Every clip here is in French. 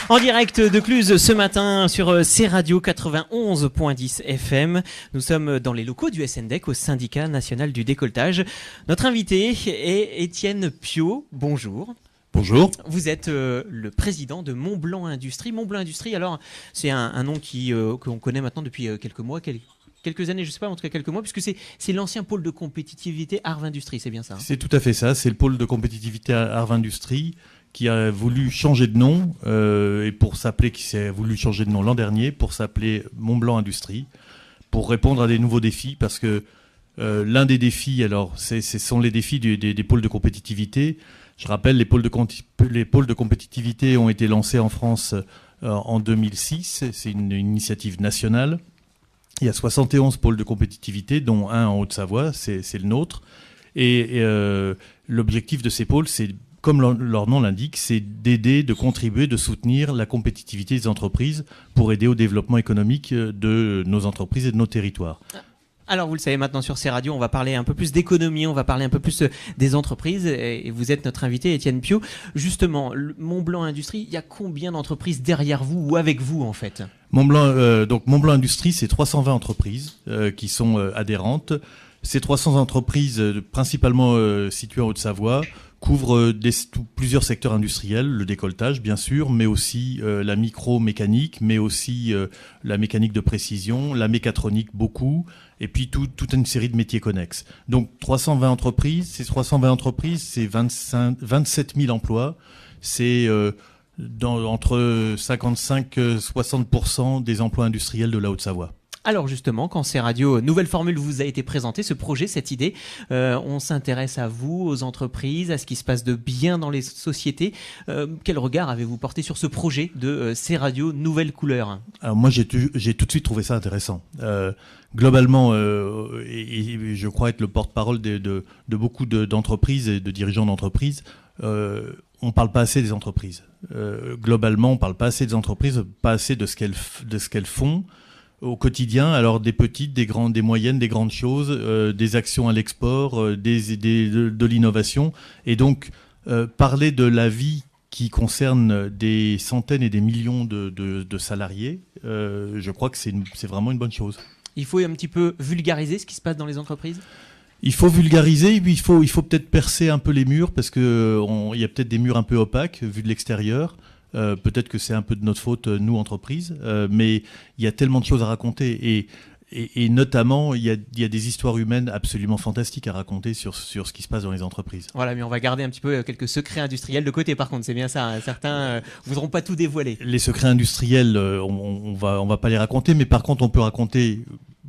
En direct de Cluse ce matin sur C-Radio 91.10 FM. Nous sommes dans les locaux du SNDEC au Syndicat National du Décolletage. Notre invité est Étienne Piot. Bonjour. Bonjour. Vous êtes le président de Montblanc Industrie. Montblanc Industrie, alors c'est un nom qu'on connaît maintenant depuis quelques mois, quelques années, je ne sais pas, en tout cas quelques mois, puisque c'est l'ancien pôle de compétitivité Arvindustrie, c'est bien ça, hein? C'est tout à fait ça, c'est le pôle de compétitivité Arvindustrie qui a voulu changer de nom, qui s'est voulu changer de nom l'an dernier pour s'appeler Montblanc Industrie, pour répondre à des nouveaux défis, parce que l'un des défis, alors, ce sont les défis des pôles de compétitivité. Je rappelle, les pôles de compétitivité ont été lancés en France en 2006, c'est une initiative nationale. Il y a 71 pôles de compétitivité, dont un en Haute-Savoie, c'est le nôtre. Et l'objectif de ces pôles, c'est, comme leur nom l'indique, c'est d'aider, de contribuer, de soutenir la compétitivité des entreprises pour aider au développement économique de nos entreprises et de nos territoires. Alors vous le savez maintenant sur ces radios, on va parler un peu plus d'économie, on va parler un peu plus des entreprises et vous êtes notre invité Étienne Piot. Justement, Montblanc Industrie, il y a combien d'entreprises derrière vous ou avec vous en fait ? Montblanc Industrie, c'est 320 entreprises qui sont adhérentes. Ces 300 entreprises, principalement situées en Haute-Savoie, couvrent plusieurs secteurs industriels, le décolletage bien sûr, mais aussi la micro-mécanique, mais aussi la mécanique de précision, la mécatronique beaucoup, et puis toute une série de métiers connexes. Donc 320 entreprises, ces 320 entreprises, c'est 27 000 emplois, c'est entre 55 et 60% des emplois industriels de la Haute-Savoie. Alors justement, quand C-Radio Nouvelle Formule vous a été présenté, ce projet, cette idée, on s'intéresse à vous, aux entreprises, à ce qui se passe de bien dans les sociétés. Quel regard avez-vous porté sur ce projet de C-Radio Nouvelle Couleur ? Alors moi, j'ai tout de suite trouvé ça intéressant. Globalement, et je crois être le porte-parole de beaucoup d'entreprises et de dirigeants d'entreprises, on parle pas assez des entreprises. Globalement, on parle pas assez des entreprises, pas assez de ce qu'elles font au quotidien, alors des petites, des grandes, des moyennes, des grandes choses, des actions à l'export, de l'innovation. Et donc, parler de la vie qui concerne des centaines et des millions de salariés, je crois que c'est vraiment une bonne chose. Il faut un petit peu vulgariser ce qui se passe dans les entreprises ? Il faut vulgariser, et puis il faut peut-être percer un peu les murs, parce que il y a peut-être des murs un peu opaques, vus de l'extérieur. Peut-être que c'est un peu de notre faute, nous, entreprises, mais il y a tellement de choses à raconter. Et notamment, il y a des histoires humaines absolument fantastiques à raconter sur ce qui se passe dans les entreprises. Voilà, mais on va garder un petit peu quelques secrets industriels de côté, par contre, c'est bien ça, hein. Certains ne voudront pas tout dévoiler. Les secrets industriels, on va pas les raconter, mais par contre, on peut raconter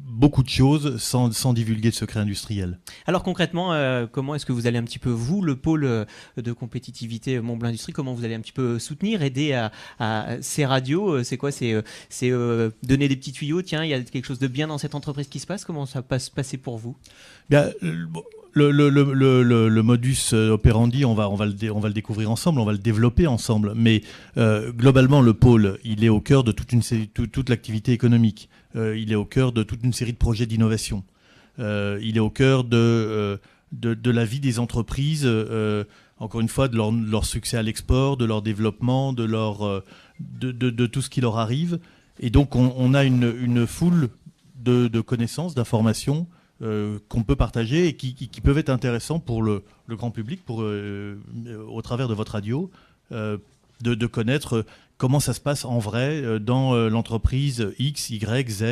beaucoup de choses sans divulguer de secrets industriels. Alors concrètement, comment est-ce que vous allez un petit peu, vous, le pôle de compétitivité Montblanc Industrie, comment vous allez un petit peu soutenir, aider à ces radios ? C'est quoi ? C'est donner des petits tuyaux, tiens, il y a quelque chose de bien dans cette entreprise qui se passe, comment ça va se passer pour vous ? Bien, le modus operandi, on va le découvrir ensemble, on va le développer ensemble, mais globalement, le pôle, il est au cœur de toute l'activité économique. Il est au cœur de toute une série de projets d'innovation. Il est au cœur de la vie des entreprises, encore une fois, de leur succès à l'export, de leur développement, de tout ce qui leur arrive. Et donc, on a une foule de connaissances, d'informations qu'on peut partager et qui peuvent être intéressants pour le grand public, au travers de votre radio, de connaître comment ça se passe en vrai dans l'entreprise X, Y, Z,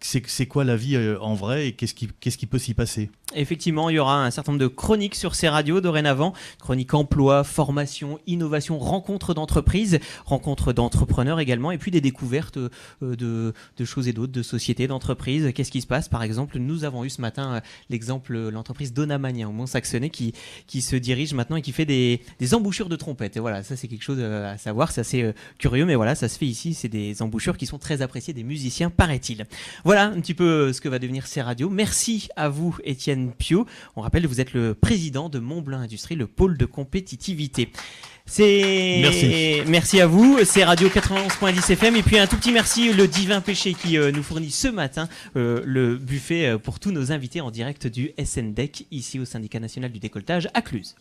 c'est quoi la vie en vrai et qu'est-ce qui peut s'y passer. Effectivement, il y aura un certain nombre de chroniques sur ces radios dorénavant, chroniques emploi, formation, innovation, rencontres d'entreprises, rencontres d'entrepreneurs également, et puis des découvertes de choses et d'autres, de sociétés, d'entreprises. Qu'est-ce qui se passe ? Par exemple, nous avons eu ce matin l'entreprise Donamania au Mont-Saxonais qui se dirige maintenant et qui fait des embouchures de trompettes. Et voilà, ça c'est quelque chose à savoir, c'est assez curieux, mais voilà, ça se fait ici. C'est des embouchures qui sont très appréciées des musiciens, paraît-il. Voilà un petit peu ce que va devenir ces radios. Merci à vous, Étienne Piot. On rappelle, vous êtes le président de Montblanc Industrie, le pôle de compétitivité. Merci à vous, c'est Radio 91.10 FM. Et puis un tout petit merci, le Divin Péché qui nous fournit ce matin le buffet pour tous nos invités en direct du SNDEC, ici au Syndicat National du Décolletage à Cluse.